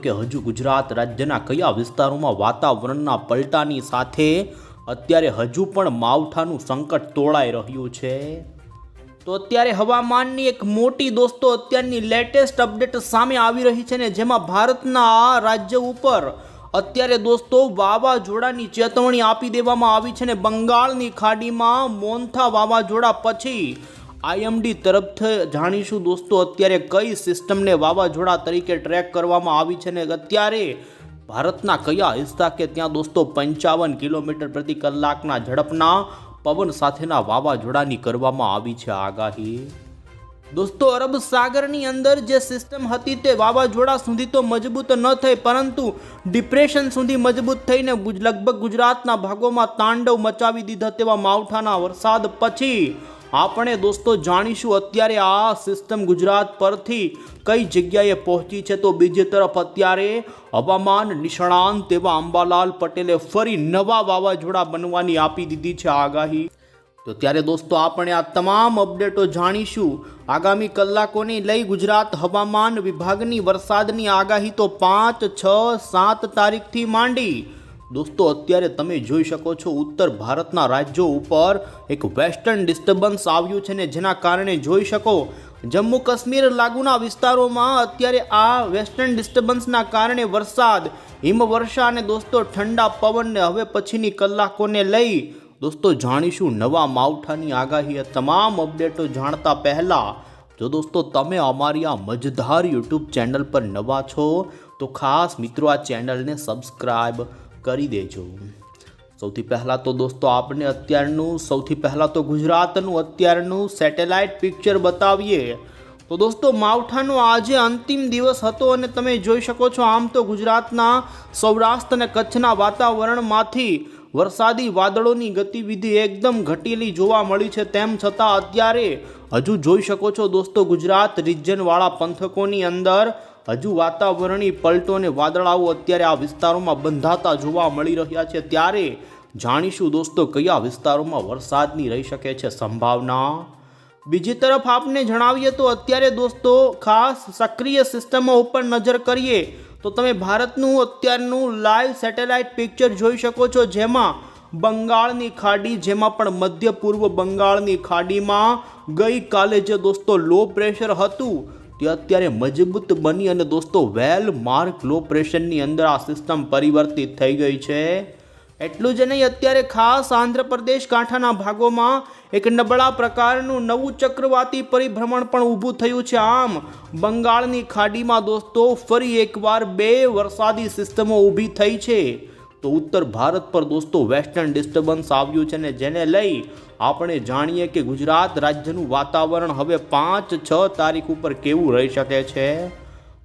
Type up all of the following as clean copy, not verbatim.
કે હજુ ગુજરાત રાજ્યના કયા વિસ્તારોમાં વાતાવરણના પલટાની સાથે અત્યારે હજુ પણ માવઠાનું સંકટ તોળાઈ રહ્યું છે। તો અત્યારે હવામાનની એક મોટી દોસ્તો અત્યારની લેટેસ્ટ અપડેટ સામે આવી રહી છે ને, જેમાં ભારતના રાજ્ય ઉપર અત્યારે દોસ્તો વાવાઝોડાની ચેતવણી આપી દેવામાં આવી છે ને બંગાળની ખાડીમાં મોન્થા વાવાઝોડા પછી IMD તરફથી જાણીશું દોસ્તો અત્યારે કઈ સિસ્ટમને વાવાઝોડા તરીકે ટ્રેક કરવામાં આવી છે ને અત્યારે ભારતના કયા હિસ્સા કે ત્યાં દોસ્તો 55 કિલોમીટર પ્રતિ કલાકના ઝડપના પવન સાથેના વાવાઝોડાની કરવામાં આવી છે આગાહી। દોસ્તો અરબ સાગરની અંદર જે સિસ્ટમ હતી તે વાવાઝોડા સુધી તો મજબૂત ન થઈ, પરંતુ ડિપ્રેશન સુધી મજબૂત થઈને લગભગ ગુજરાતના ભાગોમાં તાંડવ મચાવી દીધા તેવા માવઠાના વરસાદ પછી આપણે દોસ્તો જાણીશું અત્યારે આ સિસ્ટમ ગુજરાત પરથી કઈ જગ્યાએ પહોંચી છે। તો બીજી તરફ અત્યારે હવામાન નિષ્ણાંત એવા અંબાલાલ પટેલે ફરી નવા વાવાઝોડા બનવાની આપી દીધી છે આગાહી। તો ત્યારે દોસ્તો આપણે આ તમામ અપડેટો જાણીશું આગામી કલાકોને લઈ ગુજરાત હવામાન વિભાગની વરસાદની આગાહી તો 5, 6, 7 તારીખથી માંડી દોસ્તો અત્યારે તમે જોઈ શકો છો ઉત્તર ભારતના રાજ્યો ઉપર એક વેસ્ટર્ન ડિસ્ટર્બન્સ આવ્યું છે ને જેના કારણે જોઈ શકો જમ્મુ કાશ્મીર લાગુના વિસ્તારોમાં અત્યારે આ વેસ્ટર્ન ડિસ્ટર્બન્સના કારણે વરસાદ, હિમવર્ષા અને દોસ્તો ઠંડા પવનને હવે પછીની કલાકોને લઈ દોસ્તો જાણીશું નવા માવઠાની આગાહી। તમામ અપડેટો જાણતા પહેલા જો દોસ્તો તમે અમારી આ મજેદાર યુટ્યુબ ચેનલ પર નવા છો તો ખાસ મિત્રો આ ચેનલને સબસ્ક્રાઈબ કરી દેજો। સૌથી પહેલાં તો દોસ્તો આપણે સૌથી પહેલાં તો ગુજરાતનું અત્યારનું સેટેલાઇટ પિક્ચર બતાવીએ। તો દોસ્તો માવઠાનો આજે અંતિમ દિવસ હતો અને તમે જોઈ શકો છો આમ તો ગુજરાતના સૌરાષ્ટ્ર અને કચ્છના વાતાવરણમાંથી વરસાદી વાદળોની ગતિવિધિ એકદમ ઘટેલી જોવા મળી છે, તેમ છતાં અત્યારે હજુ જોઈ શકો છો દોસ્તો ગુજરાત રિજનવાળા પંથકોની અંદર હજુ વાતાવરણીય પલટો અને વાદળાઓ અત્યારે આ વિસ્તારોમાં બંધાતા જોવા મળી રહ્યા છે। ત્યારે જાણીશું દોસ્તો કયા વિસ્તારોમાં વરસાદની રહી શકે છે સંભાવના। બીજી તરફ આપને જણાવીએ તો અત્યારે દોસ્તો ખાસ સક્રિય સિસ્ટમો ઉપર નજર કરીએ તો તમે ભારતનું અત્યારનું લાઈવ સેટેલાઇટ પિક્ચર જોઈ શકો છો, જેમાં બંગાળની ખાડી, જેમાં પણ મધ્ય પૂર્વ બંગાળની ખાડીમાં ગઈકાલે જે દોસ્તો લો પ્રેશર હતું તે અત્યારે મજબૂત બની અને દોસ્તો વેલ માર્ક લો પ્રેશરની અંદર આ સિસ્ટમ પરિવર્તિત થઈ ગઈ છે। એટલું જ નહીં, અત્યારે ખાસ આંધ્રપ્રદેશ કાંઠાના ભાગોમાં એક નબળા પ્રકારનું નવું ચક્રવાતી પરિભ્રમણ પણ ઊભું થયું છે। આમ બંગાળની ખાડીમાં દોસ્તો ફરી એકવાર 2 વરસાદી સિસ્ટમો ઊભી થઈ છે। તો ઉત્તર ભારત પર દોસ્તો વેસ્ટર્ન ડિસ્ટર્બન્સ આવ્યું છે ને જેને લઈ આપણે જાણીએ કે ગુજરાત રાજ્યનું વાતાવરણ હવે 5, 6 તારીખ ઉપર કેવું રહી શકે છે।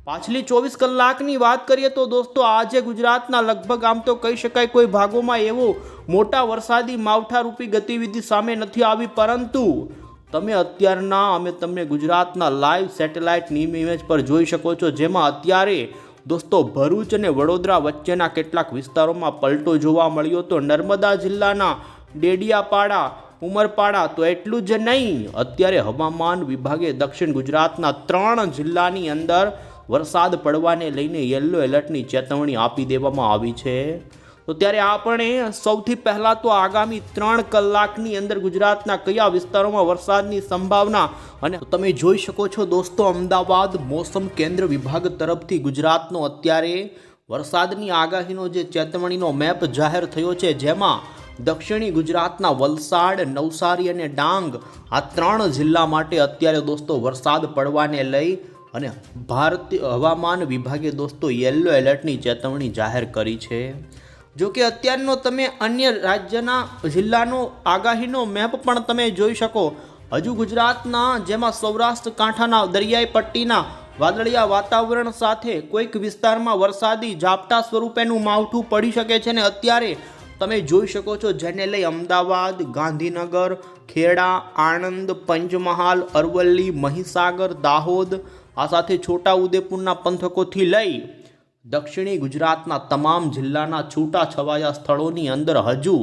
પાછલી 24 કલાકની વાત કરીએ તો દોસ્તો આજે ગુજરાતના લગભગ આમ તો કહી શકાય કોઈ ભાગોમાં એવો મોટા વરસાદી માવઠારૂપી ગતિવિધિ સામે નથી આવી, પરંતુ તમે અત્યારના અમે તમને ગુજરાતના લાઈવ સેટેલાઇટની ઇમેજ પર જોઈ શકો છો, જેમાં અત્યારે દોસ્તો ભરૂચ અને વડોદરા વચ્ચેના કેટલાક વિસ્તારોમાં પલટો જોવા મળ્યો હતો। નર્મદા જિલ્લાના ડેડિયાપાડા, ઉમરપાડા, તો એટલું જ નહીં અત્યારે હવામાન વિભાગે દક્ષિણ ગુજરાતના 3 જિલ્લાની અંદર વરસાદ પડવાને લઈને યલો એલર્ટની ચેતવણી આપી દેવામાં આવી છે। તો ત્યારે આપણે સૌથી પહેલાં તો આગામી 3 કલાકની અંદર ગુજરાતના કયા વિસ્તારોમાં વરસાદની સંભાવના અને તમે જોઈ શકો છો દોસ્તો અમદાવાદ મોસમ કેન્દ્ર વિભાગ તરફથી ગુજરાતનો અત્યારે વરસાદની આગાહીનો જે ચેતવણીનો મેપ જાહેર થયો છે, જેમાં દક્ષિણી ગુજરાતના વલસાડ, નવસારી અને ડાંગ આ 3 જિલ્લા માટે અત્યારે દોસ્તો વરસાદ પડવાને લઈ અને ભારતીય હવામાન વિભાગે દોસ્તો યલો એલર્ટની ચેતવણી જાહેર કરી છે। જો કે અત્યારનો તમે અન્ય રાજ્યના જિલ્લાનો આગાહીનો મેપ પણ તમે જોઈ શકો। હજુ ગુજરાતના જેમાં સૌરાષ્ટ્ર કાંઠાના દરિયાઈ પટ્ટીના વાદળિયા વાતાવરણ સાથે કોઈક વિસ્તારમાં વરસાદી ઝાપટા સ્વરૂપેનું માવઠું પડી શકે છે ને અત્યારે તમે જોઈ શકો છો, જેને લઈ અમદાવાદ, ગાંધીનગર, ખેડા, આણંદ, પંચમહાલ, અરવલ્લી, મહીસાગર, દાહોદ આ સાથે છોટાઉદેપુરના પંથકોથી લઈ દક્ષિણી ગુજરાતના તમામ જિલ્લાના છૂટાછવાયા સ્થળોની અંદર હજુ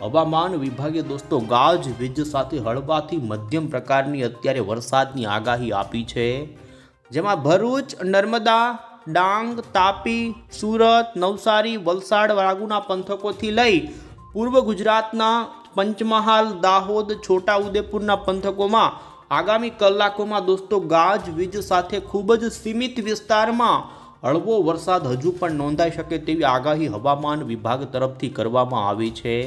હવામાન વિભાગે દોસ્તો ગાજવીજ સાથે હળવાથી મધ્યમ પ્રકારની અત્યારે વરસાદની આગાહી આપી છે, જેમાં ભરૂચ, નર્મદા, ડાંગ, તાપી, સુરત, નવસારી, વલસાડ લાગુના પંથકોથી લઈ પૂર્વ ગુજરાતના પંચમહાલ, દાહોદ, છોટાઉદેપુરના પંથકોમાં આગામી કલાકોમાં દોસ્તો ગાજવીજ સાથે ખૂબ જ સીમિત વિસ્તારમાં હળવો વરસાદ હજુ પણ નોંધાઈ શકે તેવી આગાહી હવામાન વિભાગ તરફથી કરવામાં આવી છે.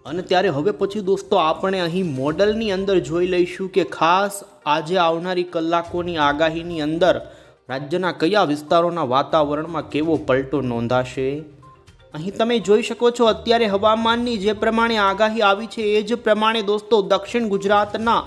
અને ત્યારે હવે પછી દોસ્તો આપણે અહીં મોડલની અંદર જોઈ લઈશું કે ખાસ આજે આવનારી કલાકોની આગાહીની અંદર રાજ્યના કયા વિસ્તારોના વાતાવરણમાં કેવો પલટો નોંધાશે. અહીં તમે જોઈ શકો છો અત્યારે હવામાનની જે પ્રમાણે આગાહી આવી છે એ જ પ્રમાણે દોસ્તો દક્ષિણ ગુજરાતના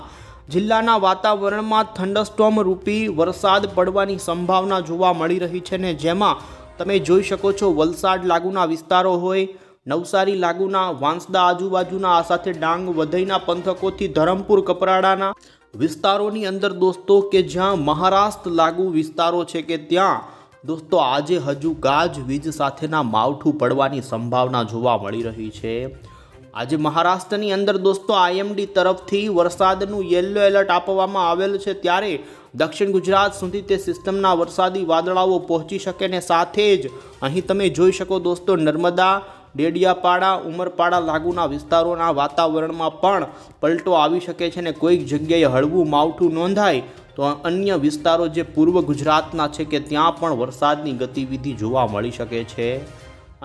જિલ્લાના વાતાવરણમાં થંડરસ્ટોર્મ રૂપી વરસાદ પડવાની સંભાવના જોવા મળી રહી છે ને જેમાં તમે જોઈ શકો છો વલસાડ લાગુના વિસ્તારો હોય, નવસારી લાગુના, વાંસદા આજુબાજુના, આ સાથે ડાંગ વધઈના પંથકોથી ધરમપુર કપરાડાના વિસ્તારોની અંદર દોસ્તો કે જ્યાં મહારાષ્ટ્ર લાગુ વિસ્તારો છે કે ત્યાં દોસ્તો આજે હજુ ગાજવીજ સાથેના માવઠું પડવાની સંભાવના જોવા મળી રહી છે. આજે મહારાષ્ટ્રની અંદર દોસ્તો આઈએમડી તરફથી વરસાદનું યલો એલર્ટ આપવામાં આવેલ છે ત્યારે દક્ષિણ ગુજરાત સુધી તે સિસ્ટમના વરસાદી વાદળાઓ પહોંચી શકે ને સાથે જ અહીં તમે જોઈ શકો દોસ્તો નર્મદા, ડેડિયાપાડા, ઉમરપાડા લાગુના વિસ્તારોના વાતાવરણમાં પણ પલટો આવી શકે છે ને કોઈક જગ્યાએ હળવું માવઠું નોંધાય તો અન્ય વિસ્તારો જે પૂર્વ ગુજરાતના છે કે ત્યાં પણ વરસાદની ગતિવિધિ જોવા મળી શકે છે.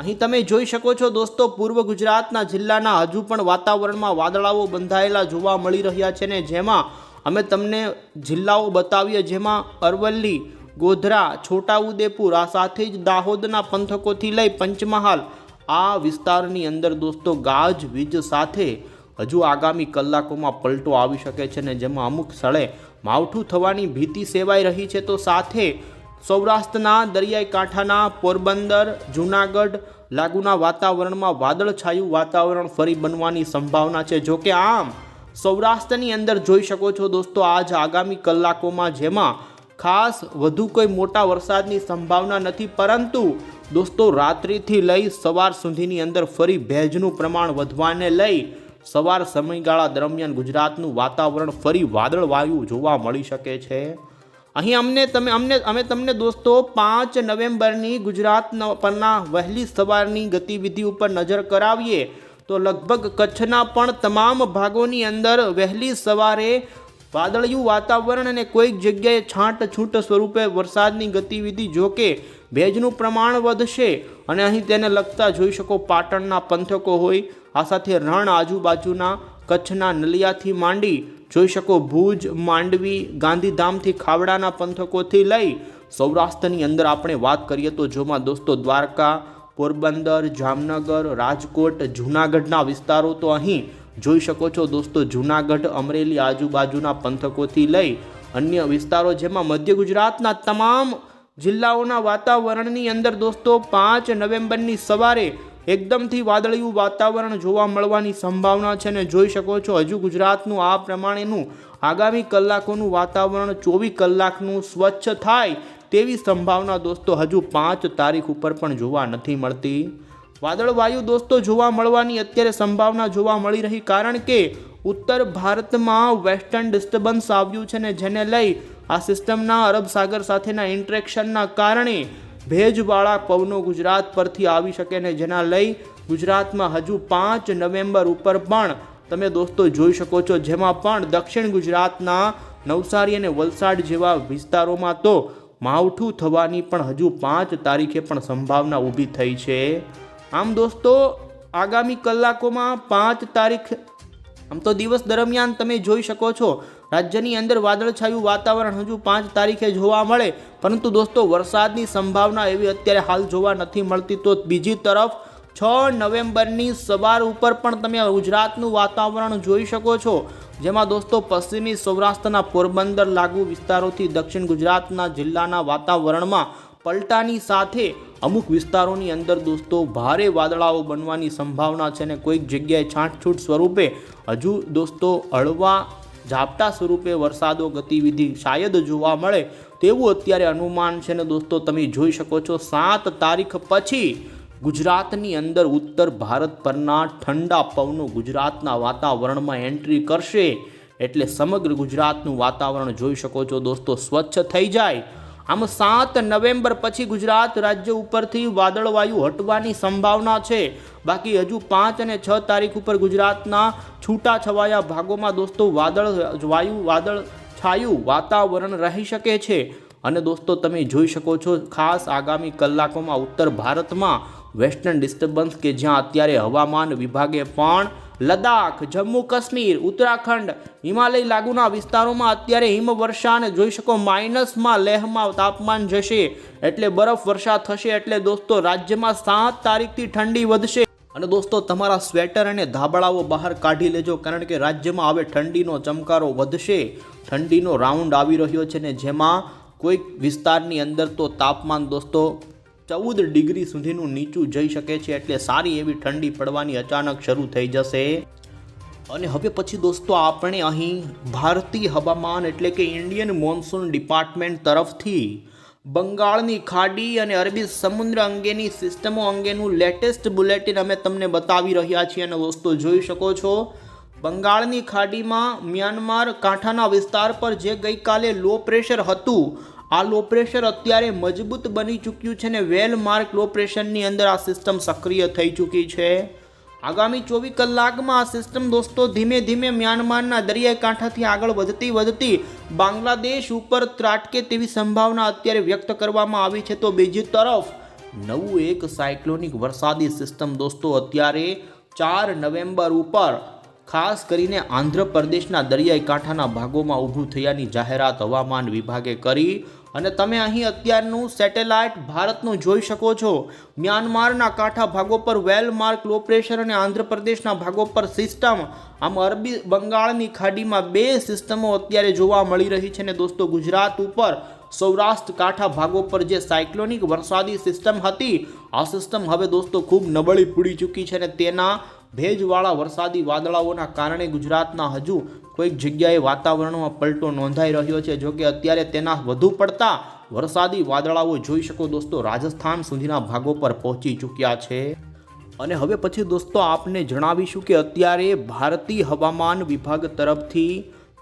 અહીં તમે જોઈ શકો છો દોસ્તો પૂર્વ ગુજરાતના જિલ્લાના હજુ પણ વાતાવરણમાં વાદળાઓ બંધાયેલા જોવા મળી રહ્યા છે ને જેમાં અમે તમને જિલ્લાઓ બતાવીએ જેમાં અરવલ્લી, ગોધરા, છોટાઉદેપુર, આ સાથે જ દાહોદના પંથકોથી લઈ પંચમહાલ આ વિસ્તારની અંદર દોસ્તો ગાજવીજ સાથે હજુ આગામી કલાકોમાં પલટો આવી શકે છે ને જેમાં અમુક સ્થળે માવઠું થવાની ભીતિ સેવાઈ રહી છે. તો સાથે સૌરાષ્ટ્રના દરિયાઈ કાંઠાના પોરબંદર, જૂનાગઢ લાગુના વાતાવરણમાં વાદળછાયું વાતાવરણ ફરી બનવાની સંભાવના છે. જો કે આમ સૌરાષ્ટ્રની અંદર જોઈ શકો છો દોસ્તો આજ આગામી કલાકોમાં જેમાં ખાસ વધુ કોઈ મોટા વરસાદની સંભાવના નથી પરંતુ દોસ્તો રાત્રિથી લઈ સવાર સુધીની અંદર ફરી ભેજનું પ્રમાણ વધવાને લઈ સવાર સમયગાળા દરમિયાન ગુજરાતનું વાતાવરણ ફરી વાદળવાયુ જોવા મળી શકે છે. અહીં અમે તમને દોસ્તો 5 નવેમ્બરની ગુજરાત પરના વહેલી સવારની ગતિવિધિ ઉપર નજર કરાવીએ તો લગભગ કચ્છના પણ તમામ ભાગોની અંદર વહેલી સવારે વાદળિયું વાતાવરણ અને કોઈક જગ્યાએ છાંટછૂટ સ્વરૂપે વરસાદની ગતિવિધિ જોકે ભેજનું પ્રમાણ વધશે અને અહીં તેને લગતા જોઈ શકો પાટણના પંથકો હોય, આ સાથે રણ આજુબાજુના કચ્છના નલિયાથી માંડી જોઈ શકો ભુજ, માંડવી, ગાંધીધામથી ખાવડાના પંથકોથી લઈ સૌરાષ્ટ્રની અંદર આપણે વાત કરીએ તો જેમાં દોસ્તો દ્વારકા, પોરબંદર, જામનગર, રાજકોટ, જૂનાગઢના વિસ્તારો તો અહીં જોઈ શકો છો દોસ્તો જૂનાગઢ, અમરેલી આજુબાજુના પંથકોથી લઈ અન્ય વિસ્તારો જેમાં મધ્ય ગુજરાતના તમામ જિલ્લાઓના વાતાવરણની અંદર દોસ્તો 5 નવેમ્બરની સવારે એકદમથી વાદળિયું વાતાવરણ જોવા મળવાની સંભાવના છે ને જોઈ શકો છો હજુ ગુજરાતનું આ પ્રમાણેનું આગામી કલાકોનું વાતાવરણ 24 કલાકનું સ્વચ્છ થાય તેવી સંભાવના દોસ્તો હજુ 5 તારીખ ઉપર પણ જોવા નથી મળતી. વાદળવાયુ દોસ્તો જોવા મળવાની અત્યારે સંભાવના જોવા મળી રહી કારણ કે ઉત્તર ભારતમાં વેસ્ટર્ન ડિસ્ટર્બન્સ આવ્યું છે ને જેને લઈ આ સિસ્ટમના અરબ સાગર સાથેના ઇન્ટરેક્શનના કારણે ભેજવાળા પવનો ગુજરાત પરથી આવી શકે ને જેના લઈ ગુજરાતમાં હજુ 5 નવેમ્બર ઉપર પણ તમે દોસ્તો જોઈ શકો છો જેમાં પણ દક્ષિણ ગુજરાતના નવસારી અને વલસાડ જેવા વિસ્તારોમાં તો માવઠું થવાની પણ હજુ 5 તારીખે પણ સંભાવના ઊભી થઈ છે. આમ દોસ્તો આગામી કલાકોમાં 5 તારીખ આમ તો દિવસ દરમિયાન તમે જોઈ શકો છો રાજ્યની અંદર વાદળછાયું વાતાવરણ હજુ 5 તારીખે જોવા મળે પરંતુ દોસ્તો વરસાદની સંભાવના એવી અત્યારે હાલ જોવા નથી મળતી. તો બીજી તરફ 6 નવેમ્બરની સવાર ઉપર પણ તમે ગુજરાતનું વાતાવરણ જોઈ શકો છો જેમાં દોસ્તો પશ્ચિમી સૌરાષ્ટ્રના પોરબંદર લાગુ વિસ્તારોથી દક્ષિણ ગુજરાતના જિલ્લાના વાતાવરણમાં પલટાની સાથે અમુક વિસ્તારોની અંદર દોસ્તો ભારે વાદળાઓ બનવાની સંભાવના છે અને કોઈક જગ્યાએ છાંટછૂટ સ્વરૂપે હજુ દોસ્તો હળવા ઝાપટા સ્વરૂપે વરસાદો ગતિવિધિ શાયદ જોવા મળે તેવું અત્યારે અનુમાન છે ને દોસ્તો તમે જોઈ શકો છો 7 તારીખ પછી ગુજરાતની અંદર ઉત્તર ભારત પરના ઠંડા પવનો ગુજરાતના વાતાવરણમાં એન્ટ્રી કરશે એટલે સમગ્ર ગુજરાતનું વાતાવરણ જોઈ શકો છો દોસ્તો સ્વચ્છ થઈ જાય. આમ 7 નવેમ્બર પછી ગુજરાત રાજ્ય ઉપરથી વાદળવાયુ હટવાની સંભાવના છે. બાકી હજુ 5 અને 6 તારીખ ઉપર ગુજરાતના છૂટાછવાયા ભાગોમાં દોસ્તો વાદળછાયું વાતાવરણ રહી શકે છે. અને દોસ્તો તમે જોઈ શકો છો ખાસ આગામી કલાકોમાં ઉત્તર ભારતમાં વેસ્ટર્ન ડિસ્ટર્બન્સ કે જ્યાં અત્યારે હવામાન વિભાગે પણ લદ્દાખ, જમ્મુ કાશ્મીર, ઉત્તરાખંડ, હિમાલય લાગુના વિસ્તારોમાં અત્યારે હિમવર્ષાને જોઈ શકો માઇનસમાં લેહમાં તાપમાન જશે એટલે બરફ વર્ષા થશે. એટલે દોસ્તો રાજ્યમાં 7 તારીખથી ઠંડી વધશે. અને દોસ્તો તમારા સ્વેટર અને ધાબળાઓ બહાર કાઢી લેજો કારણ કે રાજ્યમાં હવે ઠંડીનો ચમકારો વધશે. ઠંડીનો રાઉન્ડ આવી રહ્યો છે ને જેમાં કોઈક વિસ્તારની અંદર તો તાપમાન દોસ્તો 14 ડિગ્રી સુધીનું નીચું જઈ શકે છે. એટલે સારી એવી ઠંડી પડવાની અચાનક શરૂ થઈ જશે. અને હવે પછી દોસ્તો આપણે અહીં ભારતીય હવામાન એટલે કે ઇન્ડિયન મોન્સૂન ડિપાર્ટમેન્ટ તરફથી બંગાળની ખાડી અને અરબી સમુદ્ર અંગેની સિસ્ટમો અંગેનું લેટેસ્ટ બુલેટિન અમે તમને બતાવી રહ્યા છીએ. અને દોસ્તો જોઈ શકો છો બંગાળની ખાડીમાં મ્યાનમાર કાંઠાના વિસ્તાર પર જે ગઈકાલે લો પ્રેશર હતું આ લો પ્રેશર અત્યારે મજબૂત બની ચૂક્યું છે ને વેલ માર્ક લો પ્રેશરની અંદર આ સિસ્ટમ સક્રિય થઈ ચૂકી છે. આગામી 24 કલાકમાં આ સિસ્ટમ દોસ્તો ધીમે ધીમે મ્યાનમારના દરિયાઈ કાંઠાથી આગળ વધતી બાંગ્લાદેશ ઉપર ત્રાટકે તેવી સંભાવના અત્યારે વ્યક્ત કરવામાં આવી છે. તો બીજી તરફ નવું એક સાયક્લોનિક વરસાદી સિસ્ટમ દોસ્તો અત્યારે 4 નવેમ્બર ઉપર ખાસ કરીને આંધ્રપ્રદેશના દરિયાઈ કાંઠાના ભાગોમાં ઊભું થયાની જાહેરાત હવામાન વિભાગે કરી. અને તમે અહીં અત્યારનું સેટેલાઇટ ભારતનું જોઈ શકો છો. મ્યાનમારના કાંઠા ભાગો પર વેલ માર્ક લો પ્રેશર અને આંધ્રપ્રદેશના ભાગો પર સિસ્ટમ. આમ અરબી બંગાળની ખાડીમાં 2 સિસ્ટમો અત્યારે જોવા મળી રહી છે. ને દોસ્તો ગુજરાત ઉપર સૌરાષ્ટ્ર કાંઠા ભાગો પર જે સાયક્લોનિક વરસાદી સિસ્ટમ હતી આ સિસ્ટમ હવે દોસ્તો ખૂબ નબળી પડી ચૂકી છે. અને તેના ભેજવાળા વરસાદી વાદળાઓના કારણે ગુજરાતના હજુ કોઈક જગ્યાએ વાતાવરણમાં પલટો નોંધાઈ રહ્યો છે. જોકે અત્યારે તેના વધુ પડતા વરસાદી વાદળાઓ જોઈ શકો દોસ્તો રાજસ્થાન સુધીના ભાગો પર પહોંચી ચૂક્યા છે. અને હવે પછી દોસ્તો આપને જણાવીશું કે અત્યારે ભારતીય હવામાન વિભાગ તરફથી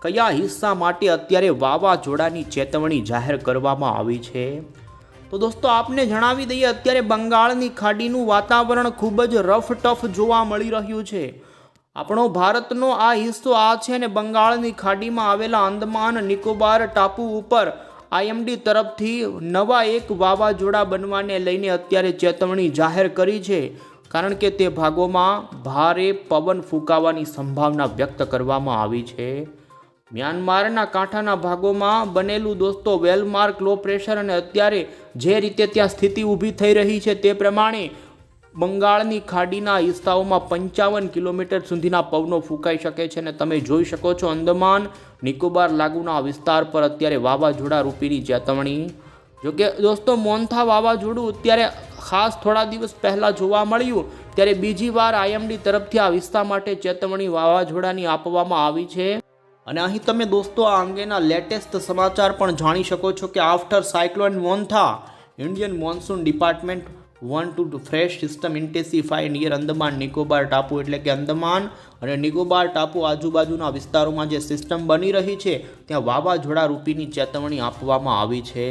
કયા હિસ્સા માટે અત્યારે વાવાઝોડાની ચેતવણી જાહેર કરવામાં આવી છે. તો દોસ્તો આપને જણાવી દઈએ અત્યારે બંગાળની ખાડીનું વાતાવરણ ખૂબ જ રફ ટફ જોવા મળી રહ્યું છે. આપણો ભારતનો આ હિસ્સો આ છે અને બંગાળની ખાડીમાં આવેલા અંદમાન નિકોબાર ટાપુ ઉપર IMD તરફથી નવા એક વાવાઝોડા બનવાને લઈને અત્યારે ચેતવણી જાહેર કરી છે. કારણ કે તે ભાગોમાં ભારે પવન ફૂંકાવાની સંભાવના વ્યક્ત કરવામાં આવી છે. મ્યાનમારના કાંઠાના ભાગોમાં બનેલું દોસ્તો વેલમાર્ક લો પ્રેશર અને અત્યારે જે રીતે ત્યાં સ્થિતિ ઊભી થઈ રહી છે તે પ્રમાણે બંગાળની ખાડીના હિસ્સાઓમાં 55 કિલોમીટર સુધીના પવનો ફૂંકાઈ શકે છે. અને તમે જોઈ શકો છો અંદમાન નિકોબાર લાગુના વિસ્તાર પર અત્યારે વાવાઝોડા રૂપીની ચેતવણી. જોકે દોસ્તો મોન્થા વાવાઝોડું અત્યારે ખાસ થોડા દિવસ પહેલાં જોવા મળ્યું ત્યારે બીજી વાર IMD તરફથી આ વિસ્તાર માટે ચેતવણી વાવાઝોડાની આપવામાં આવી છે. અને અહીં તમે દોસ્તો આ અંગેના લેટેસ્ટ સમાચાર પણ જાણી શકો છો કે after cyclone Montha Indian monsoon department want to fresh system intensify near Andaman Nicobar ટાપુ એટલે કે અંદમાન અને નિકોબાર ટાપુ આજુબાજુના વિસ્તારોમાં જે સિસ્ટમ બની રહી છે ત્યાં વાવાઝોડા રૂપીની ચેતવણી આપવામાં આવી છે.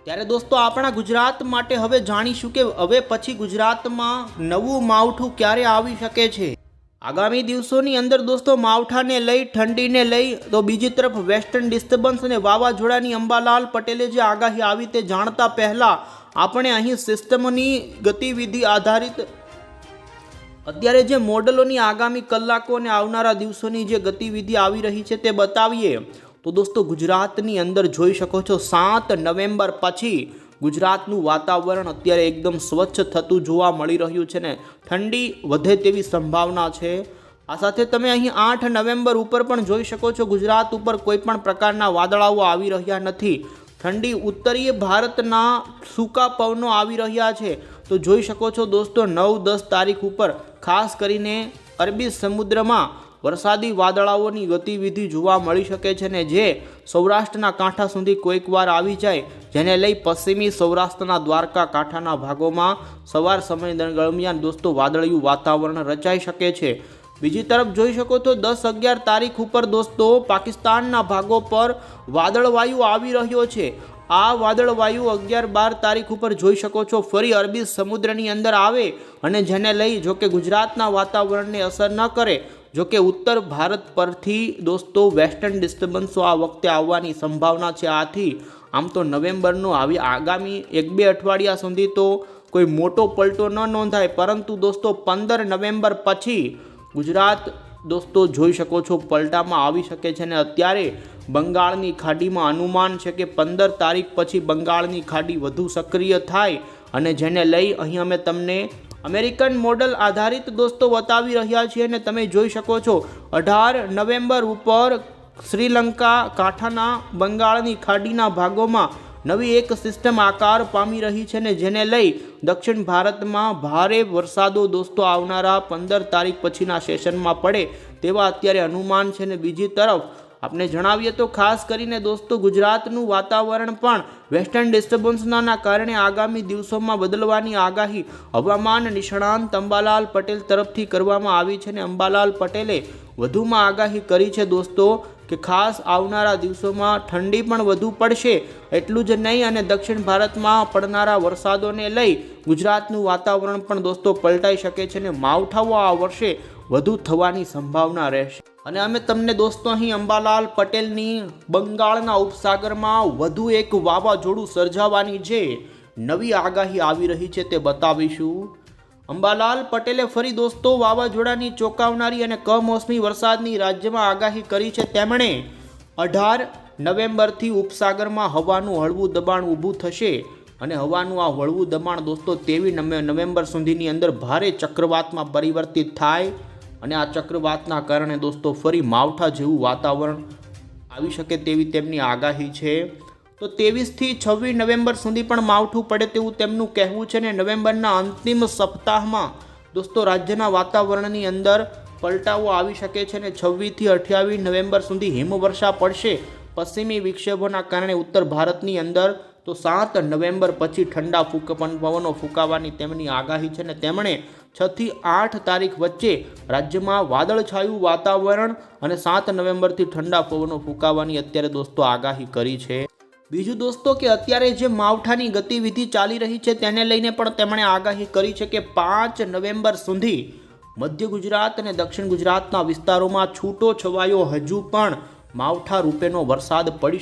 ત્યારે દોસ્તો આપણા ગુજરાત માટે હવે જાણીશું કે હવે પછી ગુજરાતમાં નવું માવઠું ક્યારે આવી શકે છે. આગામી દિવસોની અંદર દોસ્તો માવઠાને લઈ ઠંડીને લઈ તો બીજી તરફ વેસ્ટર્ન ડિસ્ટર્બન્સ અને વાવાઝોડાની અંબાલાલ પટેલે જે આગાહી આવી તે જાણતા પહેલાં આપણે અહીં સિસ્ટમની ગતિવિધિ આધારિત અત્યારે જે મોડલોની આગામી કલાકો અને આવનારા દિવસોની જે ગતિવિધિ આવી રહી છે તે બતાવીએ. તો દોસ્તો ગુજરાતની અંદર જોઈ શકો છો 7 નવેમ્બર પછી ગુજરાતનું વાતાવરણ અત્યારે એકદમ સ્વચ્છ થતું જોવા મળી રહ્યું છે ને ઠંડી વધે તેવી સંભાવના છે. આ સાથે તમે અહીં 8 નવેમ્બર ઉપર પણ જોઈ શકો છો ગુજરાત ઉપર કોઈ પણ પ્રકારના વાદળાઓ આવી રહ્યા નથી. ઠંડી ઉત્તરીય ભારતના સૂકા પવનો આવી રહ્યા છે. તો જોઈ શકો છો દોસ્તો 9-10 તારીખ ઉપર ખાસ કરીને અરબી સમુદ્રમાં વરસાદી વાદળાઓની ગતિવિધિ જોવા મળી શકે છે ને જે સૌરાષ્ટ્રના કાંઠા સુધી કોઈક વાર આવી જાય જેને લઈ પશ્ચિમી સૌરાષ્ટ્રના દ્વારકા કાંઠાના ભાગોમાં સવાર સમય દરમિયાન દોસ્તો વાદળિયું વાતાવરણ રચાઈ શકે છે. બીજી તરફ જોઈ શકો તો 10-11 તારીખ ઉપર દોસ્તો પાકિસ્તાનના ભાગો પર વાદળવાયુ આવી રહ્યો છે. આ વાદળવાયુ 11-12 તારીખ ઉપર જોઈ શકો છો ફરી અરબી સમુદ્રની અંદર આવે અને જેને લઈ જોકે ગુજરાતના વાતાવરણને અસર ન કરે, જોકે ઉત્તર ભારત પરથી દોસ્તો વેસ્ટર્ન ડિસ્ટર્બન્સો આ વખતે આવવાની સંભાવના છે. આથી આમ તો નવેમ્બરનો આગામી 1-2 અઠવાડિયા સુધી તો કોઈ મોટો પલટો ન નોંધાય, પરંતુ દોસ્તો 15 નવેમ્બર પછી ગુજરાત દોસ્તો જોઈ શકો છો પલટામાં આવી શકે છે. અને અત્યારે બંગાળની ખાડીમાં અનુમાન છે કે 15 તારીખ પછી બંગાળની ખાડી વધુ સક્રિય થાય અને જેને લઈ અહીં અમે તમને અમેરિકન મોડલ આધારિત દોસ્તો બતાવી રહ્યા છીએ. અને તમે જોઈ શકો છો 18 નવેમ્બર ઉપર શ્રીલંકા કાંઠાના બંગાળની ખાડીના ભાગોમાં નવી એક સિસ્ટમ આકાર પામી રહી છે ને જેને લઈ દક્ષિણ ભારતમાં ભારે વરસાદો દોસ્તો આવનારા 15 તારીખ પછીના સેશનમાં પડે તેવા અત્યારે અનુમાન છે. ને બીજી તરફ આપણે જણાવીએ તો ખાસ કરીને દોસ્તો ગુજરાતનું વાતાવરણ પણ વેસ્ટર્ન ડિસ્ટર્બન્સના કારણે આગામી દિવસોમાં બદલવાની આગાહી હવામાન નિષ્ણાંત અંબાલાલ પટેલ તરફથી કરવામાં આવી છે. ને અંબાલાલ પટેલે વધુમાં આગાહી કરી છે દોસ્તો કે ખાસ આવનારા દિવસોમાં ઠંડી પણ વધુ પડશે, એટલું જ નહીં અને દક્ષિણ ભારતમાં પડનારા વરસાદોને લઈ ગુજરાતનું વાતાવરણ પણ દોસ્તો પલટાઈ શકે છે ને માવઠાઓ આ વર્ષે વધુ થવાની સંભાવના રહેશે. અને અમે તમને દોસ્તો અહીં અંબાલાલ પટેલની બંગાળના ઉપસાગરમાં વધુ એક વાવાઝોડું સર્જાવાની જે નવી આગાહી આવી રહી છે તે બતાવીશું. અંબાલાલ પટેલે ફરી દોસ્તો વાવાઝોડાની ચોંકાવનારી અને કમોસમી વરસાદની રાજ્યમાં આગાહી કરી છે. તેમણે 18 નવેમ્બરથી ઉપસાગરમાં હવાનું હળવું દબાણ ઊભું થશે અને હવાનું આ હળવું દબાણ દોસ્તો 23 નવેમ્બર સુધીની અંદર ભારે ચક્રવાતમાં પરિવર્તિત થાય અને આ ચક્રવાતના કારણે દોસ્તો ફરી માવઠા જેવું વાતાવરણ આવી શકે તેવી તેમની આગાહી છે. તો 23 થી 26 નવેમ્બર સુધી પણ માવઠું પડે તેવું તેમનું કહેવું છે. ને નવેમ્બરના અંતિમ સપ્તાહમાં દોસ્તો રાજ્યના વાતાવરણની અંદર પલટાઓ આવી શકે છે. ને 26 થી 28 નવેમ્બર સુધી હિમવર્ષા પડશે પશ્ચિમી વિક્ષેપોના કારણે ઉત્તર ભારતની અંદર. તો 7 નવેમ્બર પછી ઠંડા પવનો ફૂંકાવાની તેમની આગાહી છે. ને તેમણે 6 થી 8 તારીખ વચ્ચે રાજ્યમાં વાદળછાયું વાતાવરણ અને 7 નવેમ્બરથી ઠંડા પવનો ફૂંકાવાની અત્યારે દોસ્તો આગાહી કરી છે. બીજું દોસ્તો કે અત્યારે જે માવઠાની ગતિવિધિ ચાલી રહી છે તેને લઈને પણ તેમણે આગાહી કરી છે કે 5 નવેમ્બર સુધી મધ્ય ગુજરાત અને દક્ષિણ ગુજરાતના વિસ્તારોમાં છૂટો છવાયો હજુ પણ માવઠા રૂપેનો વરસાદ પડી